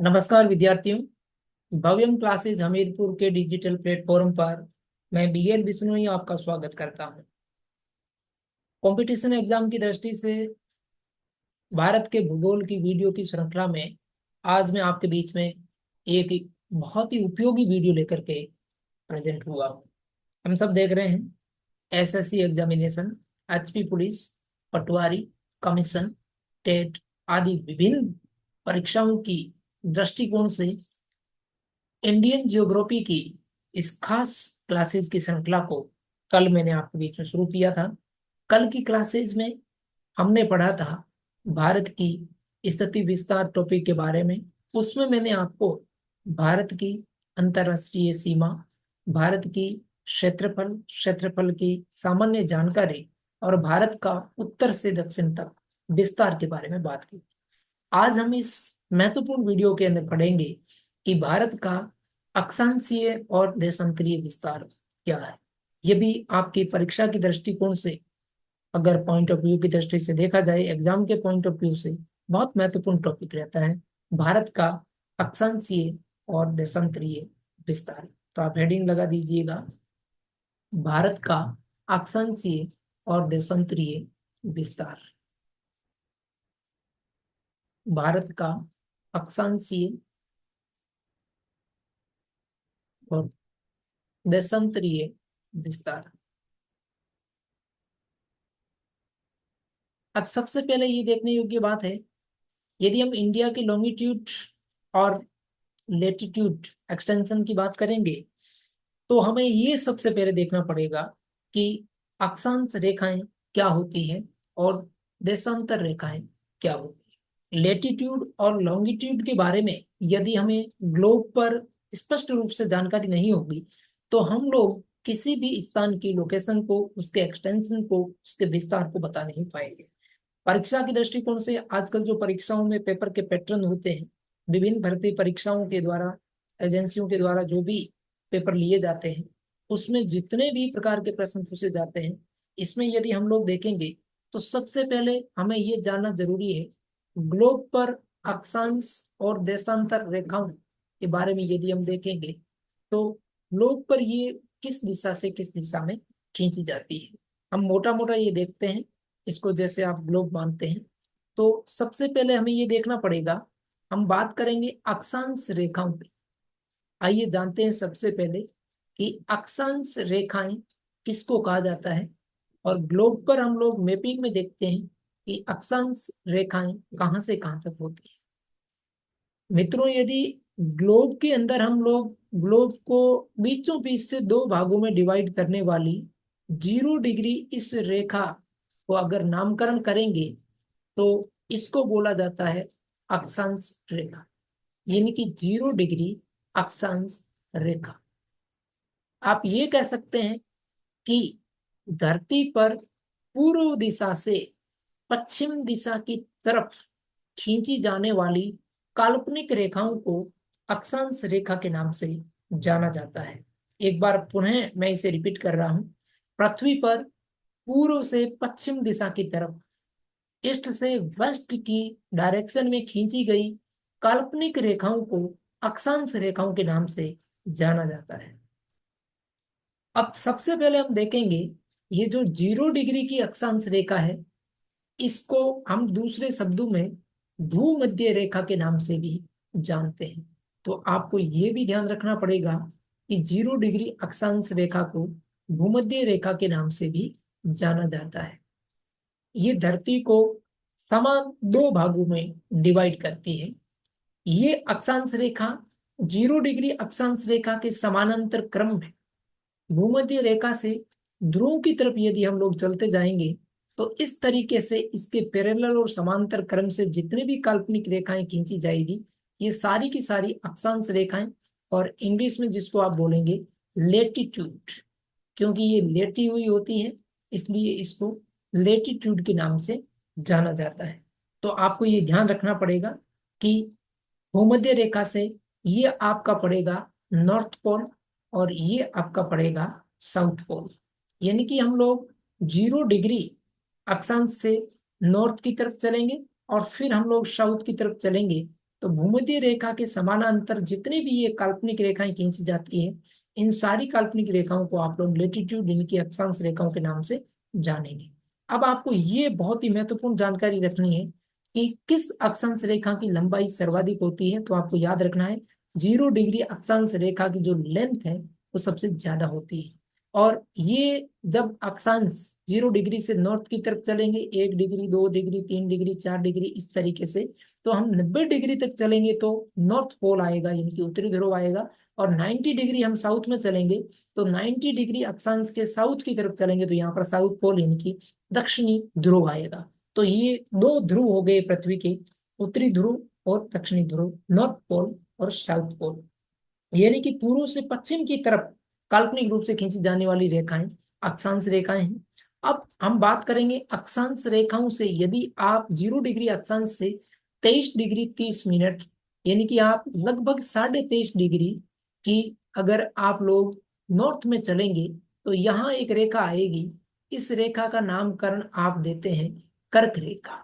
नमस्कार विद्यार्थियों। भव्यम क्लासेज हमीरपुर के डिजिटल प्लेटफॉर्म पर मैं बीएल बिश्नोई आपका स्वागत करता हूं। कंपटीशन एग्जाम की दृष्टि से भारत के भूगोल की वीडियो की श्रृंखला में आज मैं आपके बीच में एक बहुत ही उपयोगी वीडियो लेकर के प्रेजेंट हुआ हूं। हम सब देख रहे हैं एसएससी एग्जामिनेशन, एचपी पुलिस, पटवारी, कमीशन, टेट आदि विभिन्न परीक्षाओं की दृष्टिकोण से इंडियन ज्योग्राफी की इस खास क्लासेस की श्रृंखला को कल मैंने आपके बीच में शुरू किया था। कल की क्लासेस में हमने पढ़ा था भारत की स्थिति विस्तार टॉपिक के बारे में। उसमें मैंने आपको भारत की अंतर्राष्ट्रीय सीमा, भारत की क्षेत्रफल, क्षेत्रफल की सामान्य जानकारी और भारत का उत्तर से दक्षिण तक विस्तार के बारे में बात की। आज हम इस महत्वपूर्ण वीडियो के अंदर पढ़ेंगे कि भारत का अक्षांशीय और देशांतरीय विस्तार क्या है। ये भी आपकी परीक्षा की दृष्टिकोण से, अगर पॉइंट ऑफ व्यू की दृष्टि से देखा जाए, एग्जाम के पॉइंट ऑफ व्यू से बहुत महत्वपूर्ण टॉपिक रहता है भारत का अक्षांशीय और देशांतरीय विस्तार। तो आप हेडिंग लगा दीजिएगा, भारत का अक्षांशीय और देशांतरीय विस्तार। भारत का अक्षांशीय और देशांतरीय विस्तार। अब सबसे पहले ये देखने योग्य बात है, यदि हम इंडिया के लॉन्गिट्यूड और लेटिट्यूड एक्सटेंशन की बात करेंगे तो हमें ये सबसे पहले देखना पड़ेगा कि अक्षांश रेखाएं क्या होती हैं और देशांतर रेखाएं क्या होती हैं। लेटिट्यूड और लॉन्गिट्यूड के बारे में यदि हमें ग्लोब पर स्पष्ट रूप से जानकारी नहीं होगी तो हम लोग किसी भी स्थान की लोकेशन को, उसके एक्सटेंशन को, उसके विस्तार को बता नहीं पाएंगे। परीक्षा के दृष्टिकोण से आजकल जो परीक्षाओं में पेपर के पैटर्न होते हैं, विभिन्न भर्ती परीक्षाओं के द्वारा, एजेंसियों के द्वारा जो भी पेपर लिए जाते हैं, उसमें जितने भी प्रकार के प्रश्न पूछे जाते हैं, इसमें यदि हम लोग देखेंगे तो सबसे पहले हमें ये जानना जरूरी है, ग्लोब पर अक्षांश और देशांतर रेखाओं के बारे में यदि हम देखेंगे तो ग्लोब पर ये किस दिशा से किस दिशा में खींची जाती है। हम मोटा मोटा ये देखते हैं, इसको जैसे आप ग्लोब मानते हैं, तो सबसे पहले हमें ये देखना पड़ेगा, हम बात करेंगे अक्षांश रेखाओं पे। आइए जानते हैं सबसे पहले कि अक्षांश रेखाएं किसको कहा जाता है, और ग्लोब पर हम लोग मैपिंग में देखते हैं कि अक्षांश रेखाएं कहां से कहां तक होती है। मित्रों, यदि ग्लोब के अंदर हम लोग ग्लोब को बीचों बीच से दो भागों में डिवाइड करने वाली 0 डिग्री इस रेखा को अगर नामकरण करेंगे तो इसको बोला जाता है अक्षांश रेखा, यानी कि 0 डिग्री अक्षांश रेखा। आप ये कह सकते हैं कि धरती पर पूर्व दिशा से पश्चिम दिशा की तरफ खींची जाने वाली काल्पनिक रेखाओं को अक्षांश रेखा के नाम से जाना जाता है। एक बार पुनः मैं इसे रिपीट कर रहा हूं, पृथ्वी पर पूर्व से पश्चिम दिशा की तरफ, ईस्ट से वेस्ट की डायरेक्शन में खींची गई काल्पनिक रेखाओं को अक्षांश रेखाओं के नाम से जाना जाता है। अब सबसे पहले हम देखेंगे, ये जो 0 डिग्री की अक्षांश रेखा है, इसको हम दूसरे शब्दों में भूमध्य रेखा के नाम से भी जानते हैं। तो आपको ये भी ध्यान रखना पड़ेगा कि 0 डिग्री अक्षांश रेखा को भूमध्य रेखा के नाम से भी जाना जाता है। ये धरती को समान दो भागों में डिवाइड करती है। ये अक्षांश रेखा 0 डिग्री अक्षांश रेखा के समानांतर क्रम में भूमध्य रेखा से ध्रुव की तरफ यदि हम लोग चलते जाएंगे तो इस तरीके से इसके पैरेलल और समांतर क्रम से जितनी भी काल्पनिक रेखाएं खींची जाएगी, ये सारी की सारी अक्षांश रेखाएं, और इंग्लिश में जिसको आप बोलेंगे लेटिट्यूड, क्योंकि ये लेटी हुई होती है इसलिए इसको लेटिट्यूड के नाम से जाना जाता है। तो आपको ये ध्यान रखना पड़ेगा कि भूमध्य रेखा से ये आपका पड़ेगा नॉर्थ पोल और ये आपका पड़ेगा साउथ पोल, यानी कि हम लोग 0 डिग्री अक्षांश से नॉर्थ की तरफ चलेंगे और फिर हम लोग साउथ की तरफ चलेंगे तो भूमध्य रेखा के समानांतर जितनी भी ये काल्पनिक रेखाएं खींची जाती है, इन सारी काल्पनिक रेखाओं को आप लोग लेटीट्यूड इनकी अक्षांश रेखाओं के नाम से जानेंगे। अब आपको ये बहुत ही महत्वपूर्ण जानकारी रखनी है कि किस अक्षांश रेखा की लंबाई सर्वाधिक होती है। तो आपको याद रखना है 0 डिग्री अक्षांश रेखा की जो लेंथ है वो सबसे ज्यादा होती है। और ये जब अक्षांश 0 डिग्री से नॉर्थ की तरफ चलेंगे, 1 डिग्री, 2 डिग्री, 3 डिग्री, 4 डिग्री, इस तरीके से, तो हम 90 डिग्री तक चलेंगे तो नॉर्थ पोल आएगा, यानी कि उत्तरी ध्रुव आएगा। और 90 डिग्री हम साउथ में चलेंगे तो 90 डिग्री अक्षांश के साउथ की तरफ चलेंगे तो यहाँ पर साउथ पोल यानी कि दक्षिणी ध्रुव आएगा। तो ये 2 ध्रुव हो गए पृथ्वी के, उत्तरी ध्रुव और दक्षिणी ध्रुव, नॉर्थ पोल और साउथ पोल। यानी कि पूर्व से पश्चिम की तरफ काल्पनिक रूप से खींची जाने वाली रेखाएं अक्षांश रेखाएं हैं। अब हम बात करेंगे अक्षांश रेखाओं से, यदि आप 0 डिग्री अक्षांश से 23 डिग्री 30 मिनट, यानी कि आप लगभग 23.5 डिग्री की अगर आप लोग नॉर्थ में चलेंगे तो यहाँ एक रेखा आएगी। इस रेखा का नामकरण आप देते हैं कर्क रेखा।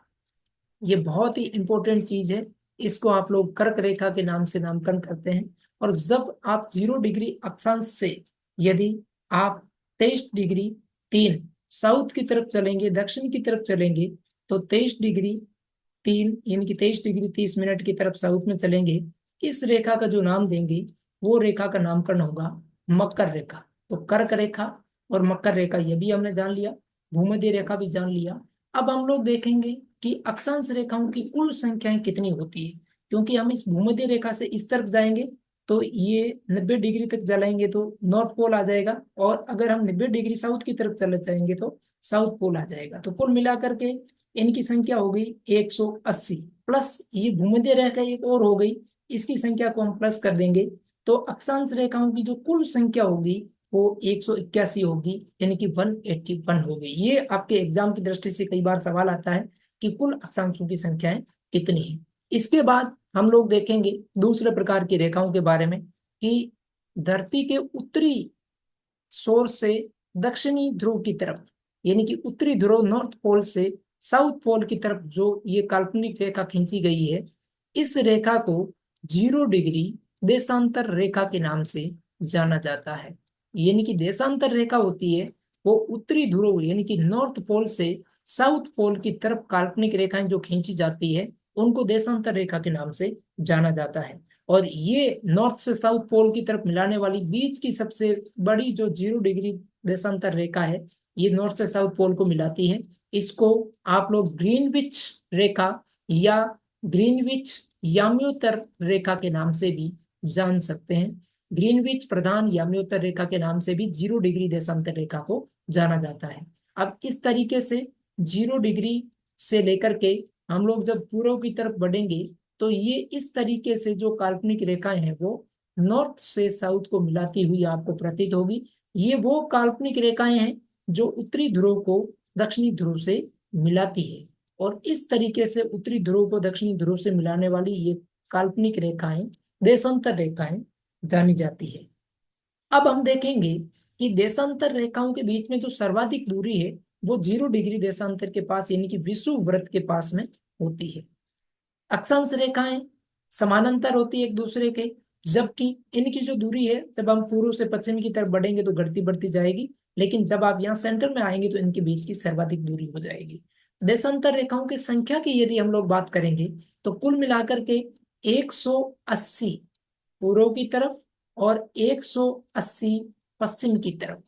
ये बहुत ही इंपॉर्टेंट चीज है, इसको आप लोग कर्क रेखा के नाम से नामकरण करते हैं। और जब आप 0 डिग्री अक्षांश से यदि आप 23 डिग्री 3 साउथ की तरफ चलेंगे, दक्षिण की तरफ चलेंगे, तो 23 डिग्री 3 यानी कि 23 डिग्री 30 मिनट की तरफ साउथ में चलेंगे, इस रेखा का जो नाम देंगे वो रेखा का नामकरण होगा मकर रेखा। तो कर्क रेखा और मकर रेखा ये भी हमने जान लिया, भूमध्य रेखा भी जान लिया। अब हम लोग देखेंगे कि अक्षांश रेखाओं की कुल संख्याएं कितनी होती है, क्योंकि हम इस भूमध्य रेखा से इस तरफ जाएंगे तो ये 90 डिग्री तक जलाएंगे तो नॉर्थ पोल आ जाएगा, और अगर हम 90 डिग्री साउथ की तरफ चले जाएंगे तो साउथ पोल आ जाएगा। तो कुल मिलाकर के इनकी संख्या हो गई 180, प्लस ये भूमध्य रेखा एक और हो गई, इसकी संख्या को हम प्लस कर देंगे तो अक्षांश रेखाओं की जो कुल संख्या होगी वो 181 होगी, यानी कि 181 हो गई। ये आपके एग्जाम की दृष्टि से कई बार सवाल आता है कि कुल अक्षांशों की संख्याएं कितनी है। इसके बाद हम लोग देखेंगे दूसरे प्रकार की रेखाओं के बारे में कि धरती के उत्तरी छोर से दक्षिणी ध्रुव की तरफ, यानी कि उत्तरी ध्रुव नॉर्थ पोल से साउथ पोल की तरफ जो ये काल्पनिक रेखा खींची गई है, इस रेखा को 0 डिग्री देशांतर रेखा के नाम से जाना जाता है। यानी कि देशांतर रेखा होती है वो उत्तरी ध्रुव यानी कि नॉर्थ पोल से साउथ पोल की तरफ काल्पनिक रेखाएं जो खींची जाती है उनको देशांतर रेखा के नाम से जाना जाता है। और ये नॉर्थ से साउथ पोल की तरफ मिलाने वाली बीच की सबसे बड़ी जो 0 डिग्री देशांतर रेखा है, ये नॉर्थ से साउथ पोल को मिलाती है। इसको आप लोग ग्रीनविच रेखा या ग्रीनविच याम्योत्तर रेखा के नाम से भी जान सकते हैं। ग्रीनविच प्रधान याम्योत्तर रेखा के नाम से भी 0 डिग्री देशांतर रेखा को जाना जाता है। अब इस तरीके से 0 डिग्री से लेकर के हम लोग जब पूर्व की तरफ बढ़ेंगे तो ये इस तरीके से जो काल्पनिक रेखाएं हैं वो नॉर्थ से साउथ को मिलाती हुई आपको प्रतीत होगी। ये वो काल्पनिक रेखाएं हैं जो उत्तरी ध्रुव को दक्षिणी ध्रुव से मिलाती है, और इस तरीके से उत्तरी ध्रुव को दक्षिणी ध्रुव से मिलाने वाली ये काल्पनिक रेखाएं देशांतर रेखाएं जानी जाती है। अब हम देखेंगे कि देशांतर रेखाओं के बीच में जो सर्वाधिक दूरी है वो 0 डिग्री देशांतर के पास यानी कि विषुव वृत्त के पास में होती है। अक्षांश रेखाएं समानांतर होती है एक दूसरे के, जबकि इनकी जो दूरी है जब हम पूर्व से पश्चिम की तरफ बढ़ेंगे तो घटती बढ़ती जाएगी, लेकिन जब आप यहाँ सेंटर में आएंगे तो इनके बीच की सर्वाधिक दूरी हो जाएगी। देशांतर रेखाओं की संख्या की यदि हम लोग बात करेंगे तो कुल मिलाकर के 180 पूर्व की तरफ और 180 पश्चिम की तरफ,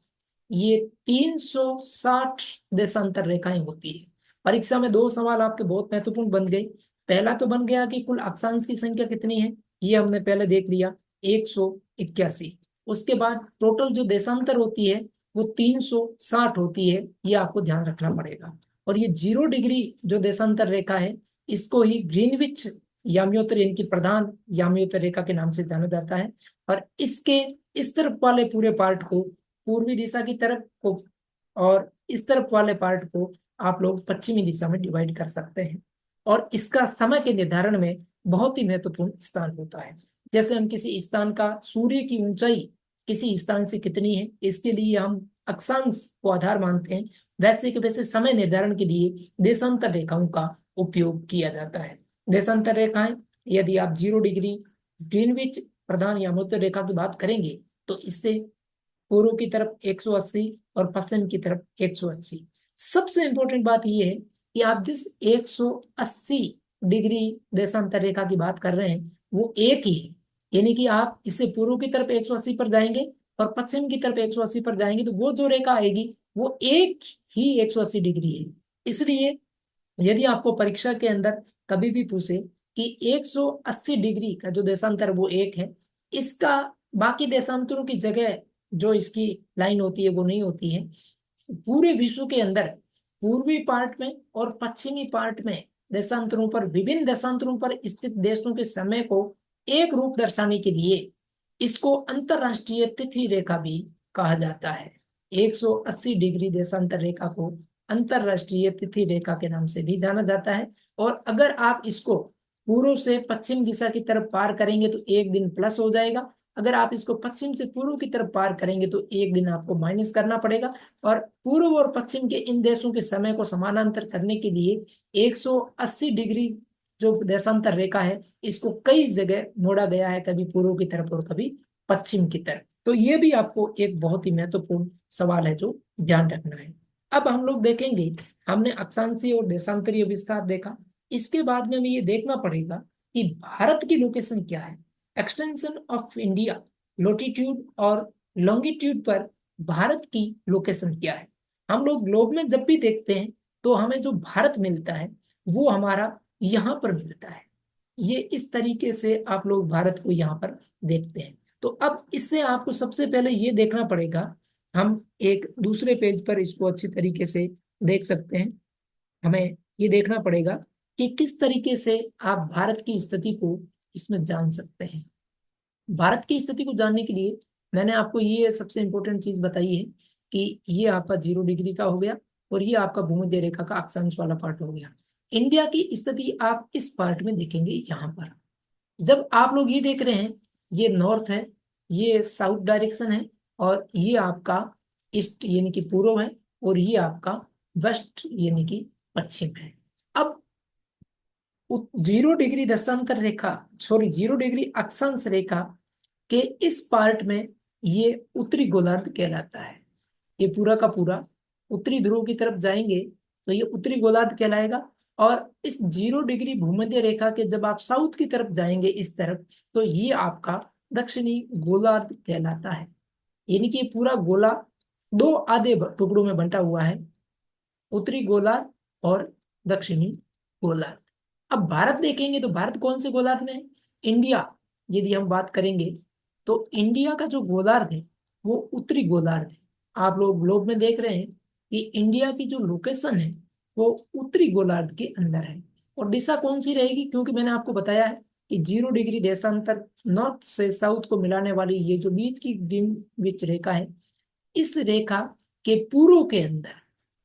ये 360 देशांतर रेखाएं होती है। परीक्षा में 2 सवाल आपके बहुत महत्वपूर्ण बन गए। पहला तो बन गया कि कुल अक्षांश की संख्या कितनी है, ये हमने पहले देख लिया 181। उसके बाद टोटल जो देशांतर होती है वो 360 होती है, ये आपको ध्यान रखना पड़ेगा। और ये 0 डिग्री जो देशांतर रेखा है इसको ही ग्रीनविच याम्योत्तर इनकी प्रधान याम्योत्तर रेखा के नाम से जाना जाता है। और इसके इस तरफ वाले पूरे पार्ट को पूर्वी दिशा की तरफ को और इस तरफ वाले पार्ट को आप लोग पश्चिमी दिशा में डिवाइड कर सकते हैं। और इसका समय के निर्धारण में बहुत ही महत्वपूर्ण स्थान होता है। जैसे हम किसी स्थान का सूर्य की ऊंचाई किसी स्थान से कितनी है इसके लिए हम अक्षांश को आधार मानते हैं, वैसे के वैसे समय निर्धारण के लिए देशांतर रेखाओं का उपयोग किया जाता है। देशांतर रेखाएं यदि आप 0 डिग्री ग्रीनविच प्रधान यामोत्तर रेखा की बात करेंगे तो इससे पूर्व की तरफ 180 और पश्चिम की तरफ 180। सबसे इंपॉर्टेंट बात यह है कि आप जिस 180 डिग्री देशांतर रेखा की बात कर रहे हैं वो एक ही है, यानी कि आप इससे पूर्व की तरफ 180 पर जाएंगे और पश्चिम की तरफ 180 पर जाएंगे तो वो जो रेखा आएगी वो एक ही 180 डिग्री है। इसलिए यदि आपको परीक्षा के अंदर कभी भी पूछे कि 180 डिग्री का जो देशांतर वो एक है, इसका बाकी देशांतरों की जगह जो इसकी लाइन होती है वो नहीं होती है। पूरे विश्व के अंदर पूर्वी पार्ट में और पश्चिमी पार्ट में देशांतरों पर, विभिन्न देशांतरों पर स्थित देशों के समय को एक रूप दर्शाने के लिए इसको अंतरराष्ट्रीय तिथि रेखा भी कहा जाता है। 180 डिग्री देशांतर रेखा को अंतरराष्ट्रीय तिथि रेखा के नाम से भी जाना जाता है। और अगर आप इसको पूर्व से पश्चिम दिशा की तरफ पार करेंगे तो एक दिन प्लस हो जाएगा, अगर आप इसको पश्चिम से पूर्व की तरफ पार करेंगे तो एक दिन आपको माइनस करना पड़ेगा। और पूर्व और पश्चिम के इन देशों के समय को समानांतर करने के लिए 180 डिग्री जो देशांतर रेखा है इसको कई जगह मोड़ा गया है, कभी पूर्व की तरफ और कभी पश्चिम की तरफ। तो ये भी आपको एक बहुत ही महत्वपूर्ण सवाल है जो ध्यान रखना है। अब हम लोग देखेंगे, हमने अक्षांशीय और देशांतरीय विस्तार देखा, इसके बाद में हमें ये देखना पड़ेगा कि भारत की लोकेशन क्या है। एक्सटेंशन ऑफ इंडिया, लोटीट्यूड और लॉन्गिट्यूड पर भारत की लोकेशन क्या है। हम लोग ग्लोब में जब भी देखते हैं तो हमें जो भारत मिलता है वो हमारा यहाँ पर मिलता है। ये इस तरीके से आप लोग भारत को यहाँ पर देखते हैं। तो अब इससे आपको सबसे पहले ये देखना पड़ेगा, हम एक दूसरे पेज पर इसको अच्छी तरीके से देख सकते हैं। हमें ये देखना पड़ेगा कि किस तरीके से आप भारत की स्थिति को इसमें जान सकते हैं। भारत की स्थिति को जानने के लिए मैंने आपको ये सबसे इंपॉर्टेंट चीज बताई है कि ये आपका 0 डिग्री का हो गया और ये आपका भूमध्य रेखा का अक्षांश वाला पार्ट हो गया। इंडिया की स्थिति आप इस पार्ट में देखेंगे यहाँ पर। जब आप लोग ये देख रहे हैं, ये नॉर्थ है, ये साउथ डायरेक्शन है, और ये आपका ईस्ट यानी कि पूर्व है, और ये आपका वेस्ट यानी कि पश्चिम है। अब 0 डिग्री देशांतर रेखा, सॉरी 0 डिग्री अक्षांश रेखा के इस पार्ट में ये उत्तरी गोलार्ध कहलाता है। ये पूरा का पूरा उत्तरी ध्रुव की तरफ जाएंगे तो ये उत्तरी गोलार्ध कहलाएगा। और इस 0 डिग्री भूमध्य रेखा के जब आप साउथ की तरफ जाएंगे इस तरफ तो ये आपका दक्षिणी गोलार्ध कहलाता है। यानी कि ये पूरा गोला दो आधे टुकड़ों में बंटा हुआ है, उत्तरी गोलार्ध और दक्षिणी गोलार्ध। अब भारत देखेंगे तो भारत कौन से गोलार्ध में है? इंडिया यदि हम बात करेंगे तो इंडिया का जो गोलार्ध है वो उत्तरी गोलार्ध है। आप लोग ग्लोब में देख रहे हैं कि इंडिया की जो लोकेशन है वो उत्तरी गोलार्ध के अंदर है। और दिशा कौन सी रहेगी, क्योंकि मैंने आपको बताया है कि 0 डिग्री देशांतर नॉर्थ से साउथ को मिलाने वाली ये जो बीच की ग्रीनविच रेखा है, इस रेखा के पूर्व के अंदर,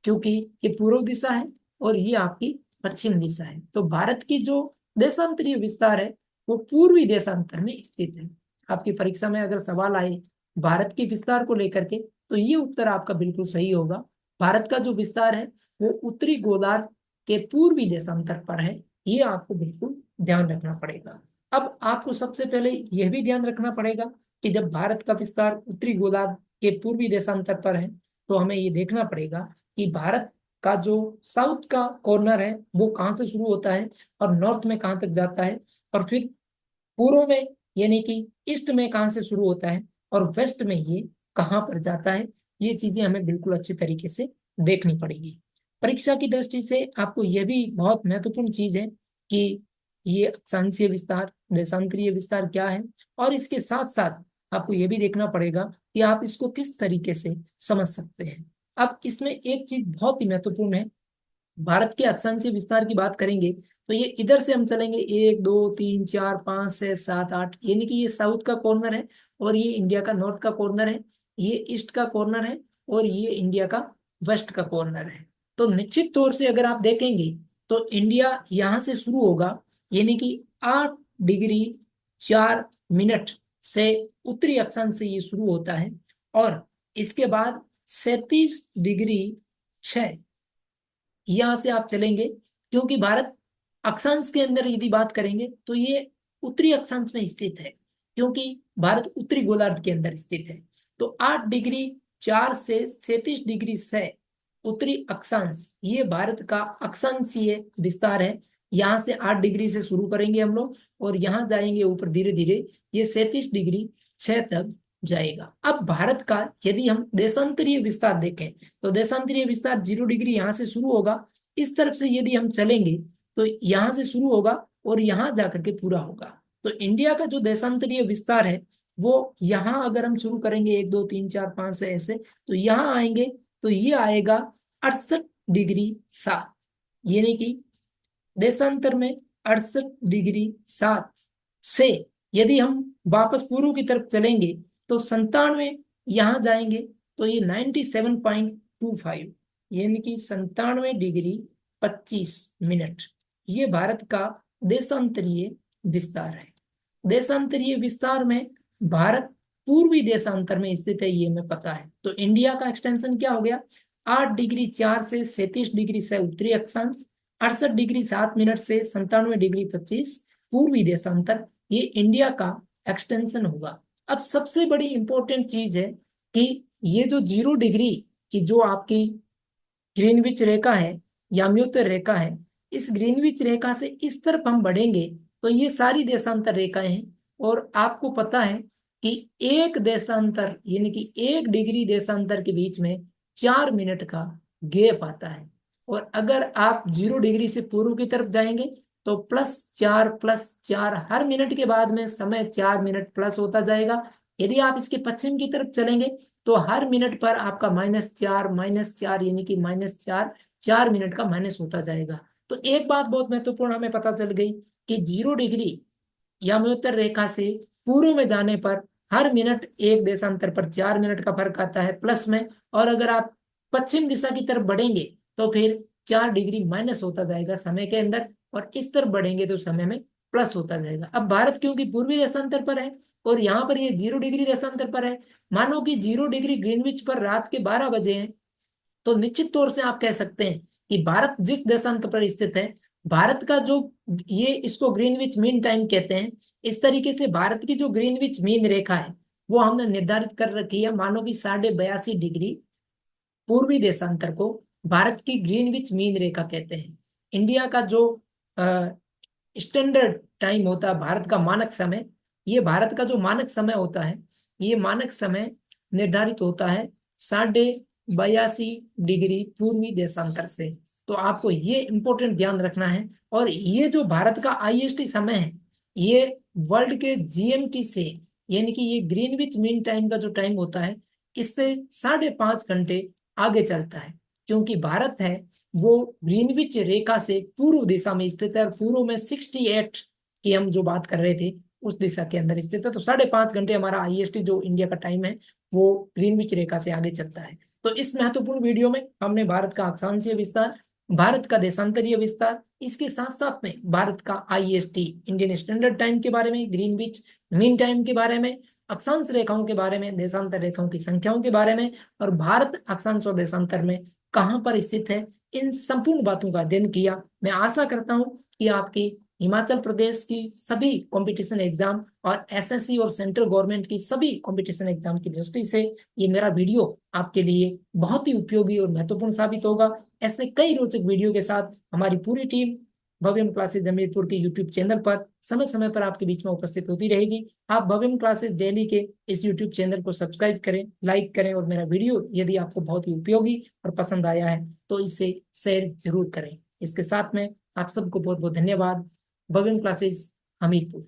क्योंकि ये पूर्व दिशा है और ये आपकी पश्चिम दिशा है, तो भारत की जो देशांतरीय विस्तार है वो पूर्वी देशांतर में स्थित है। आपकी परीक्षा में अगर सवाल आए भारत के विस्तार को लेकर के तो ये उत्तर आपका बिल्कुल सही होगा। भारत का जो विस्तार है वो उत्तरी गोलार्ध के पूर्वी देशांतर पर है, ये आपको बिल्कुल ध्यान रखना पड़ेगा। अब आपको सबसे पहले यह भी ध्यान रखना पड़ेगा कि जब भारत का विस्तार उत्तरी गोलार्ध के पूर्वी देशांतर पर है तो हमें ये देखना पड़ेगा कि भारत का जो साउथ का कॉर्नर है वो कहाँ से शुरू होता है और नॉर्थ में कहाँ तक जाता है, और फिर पूर्व में यानी कि ईस्ट में कहाँ से शुरू होता है और वेस्ट में ये कहाँ पर जाता है। ये चीजें हमें बिल्कुल अच्छी तरीके से देखनी पड़ेगी। परीक्षा की दृष्टि से आपको यह भी बहुत महत्वपूर्ण चीज है कि ये अक्षांशीय विस्तार, देशांतरीय विस्तार क्या है, और इसके साथ साथ आपको यह भी देखना पड़ेगा कि आप इसको किस तरीके से समझ सकते हैं। अब इसमें एक चीज बहुत ही महत्वपूर्ण है, भारत के अक्षांशीय विस्तार की बात करेंगे तो ये इधर से हम चलेंगे 1 2 3 4 5 6 7 8, यानी कि ये साउथ का कॉर्नर है और ये इंडिया का नॉर्थ का कॉर्नर है, ये ईस्ट का कॉर्नर है और ये इंडिया का वेस्ट का कॉर्नर है। तो निश्चित तौर से अगर आप देखेंगे तो इंडिया यहाँ से शुरू होगा, यानी कि 8 डिग्री 4 मिनट से उत्तरी अक्षांश से ये शुरू होता है, और इसके बाद 37 डिग्री 6 यहां से आप चलेंगे, क्योंकि भारत अक्षांश के अंदर यदि बात करेंगे तो ये उत्तरी अक्षांश में स्थित है, क्योंकि भारत उत्तरी गोलार्ध के अंदर स्थित है। तो 8 डिग्री 4 से 37 डिग्री 6 उत्तरी अक्षांश, ये भारत का अक्षांशीय विस्तार है। यहाँ से 8 डिग्री से शुरू करेंगे हम लोग और यहाँ जाएंगे ऊपर धीरे धीरे, ये 37 डिग्री 6 तक जाएगा। अब भारत का यदि हम देशांतरीय विस्तार देखें तो देशांतरीय विस्तार 0 डिग्री यहाँ से शुरू होगा, इस तरफ से यदि हम चलेंगे तो यहाँ से शुरू होगा और यहाँ जाकर के पूरा होगा। तो इंडिया का जो देशांतरीय विस्तार है वो यहाँ अगर हम शुरू करेंगे 1 2 3 4 5 से ऐसे, तो यहाँ आएंगे तो ये आएगा 68 डिग्री 7, यानी कि देशांतर में 68 डिग्री 7 से यदि हम वापस पूर्व की तरफ चलेंगे तो 97 यहाँ जाएंगे तो ये 97.25, यानी कि 97 डिग्री 25 मिनट, ये भारत का देशांतरीय विस्तार है। देशांतरीय विस्तार में भारत पूर्वी देशांतर में स्थित है, ये हमें पता है। तो इंडिया का एक्सटेंशन क्या हो गया, 8 डिग्री 4 से 37 डिग्री 6 उत्तरी अक्षांश, 68 डिग्री 7 मिनट से 97 डिग्री 25 पूर्वी देशांतर, ये इंडिया का एक्सटेंशन होगा। अब सबसे बड़ी इंपॉर्टेंट चीज है कि ये जो 0 डिग्री की जो आपकी ग्रीनविच रेखा है या म्यूतर रेखा है, इस ग्रीनविच रेखा से इस तरफ हम बढ़ेंगे तो ये सारी देशांतर रेखाएं हैं। और आपको पता है कि एक देशांतर यानी कि 1 डिग्री देशांतर के बीच में 4 मिनट का गैप आता है। और अगर आप 0 डिग्री से पूर्व की तरफ जाएंगे तो +4 हर मिनट के बाद में समय 4 मिनट प्लस होता जाएगा। यदि आप इसके पश्चिम की तरफ चलेंगे तो हर मिनट पर आपका -4 यानी कि -4 मिनट का माइनस होता जाएगा। तो एक बात बहुत महत्वपूर्ण हमें पता चल गई कि 0 डिग्री याम्योत्तर रेखा से पूर्व में जाने पर हर मिनट एक देशांतर पर 4 मिनट का फर्क आता है प्लस में, और अगर आप पश्चिम दिशा की तरफ बढ़ेंगे तो फिर 4 डिग्री माइनस होता जाएगा समय के अंदर, और इस तरफ बढ़ेंगे तो समय में प्लस होता जाएगा। अब भारत क्योंकि पूर्वी देशांतर पर है और यहाँ पर ये 0 डिग्री देशांतर पर है, मानो कि 0 डिग्री ग्रीनविच पर रात के 12 बजे हैं, तो निश्चित तौर से आप कह सकते हैं कि भारत जिस देशांतर पर स्थित है, भारत का जो ये इसको ग्रीनविच मीन टाइम कहते हैं। इस तरीके से भारत की जो ग्रीनविच मीन रेखा है वो हमने निर्धारित कर रखी है, मानो कि 82.5 डिग्री पूर्वी देशांतर को भारत की ग्रीनविच मीन रेखा कहते हैं। इंडिया का जो स्टैंडर्ड टाइम होता है, भारत का मानक समय, ये भारत का जो मानक समय होता है, ये मानक समय निर्धारित होता है 82.5 डिग्री पूर्वी देशांतर से। तो आपको ये इंपॉर्टेंट ध्यान रखना है। और ये जो भारत का आईएसटी समय है, ये वर्ल्ड के जीएमटी से यानी कि ये ग्रीनविच मीन टाइम का जो टाइम होता है, इससे 5.5 घंटे आगे चलता है, क्योंकि भारत है वो ग्रीनविच रेखा से पूर्व दिशा में स्थित है और पूर्व में 68 की हम जो बात कर रहे थे उस दिशा के अंदर स्थित है। तो 5.5 घंटे हमारा आईएसटी जो इंडिया का टाइम है वो ग्रीनविच रेखा से आगे चलता है। तो इस महत्वपूर्ण वीडियो में हमने भारत का अक्षांशीय विस्तार, भारत का देशांतरीय विस्तार, इसके साथ साथ में भारत का आईएसटी इंडियन स्टैंडर्ड टाइम के बारे में, ग्रीनविच मीन टाइम के बारे में, अक्षांश रेखाओं के बारे में, देशांतर रेखाओं की संख्याओं के बारे में, और भारत अक्षांश और देशांतर में कहाँ पर स्थित है, इन संपूर्ण बातों का अध्ययन किया। मैं आशा करता हूं कि आपकी हिमाचल प्रदेश की सभी कंपटीशन एग्जाम और एसएससी और सेंट्रल गवर्नमेंट की सभी कंपटीशन एग्जाम की दृष्टि से ये मेरा वीडियो आपके लिए बहुत ही उपयोगी और महत्वपूर्ण साबित होगा। ऐसे कई रोचक वीडियो के साथ हमारी पूरी टीम भव्यम क्लासेज हमीरपुर के यूट्यूब चैनल पर समय समय पर आपके बीच में उपस्थित होती रहेगी। आप भव्यम क्लासेज दिल्ली के इस यूट्यूब चैनल को सब्सक्राइब करें, लाइक करें, और मेरा वीडियो यदि आपको बहुत ही उपयोगी और पसंद आया है तो इसे शेयर जरूर करें। इसके साथ में आप सबको बहुत बहुत धन्यवाद। भव्यम क्लासेज हमीरपुर।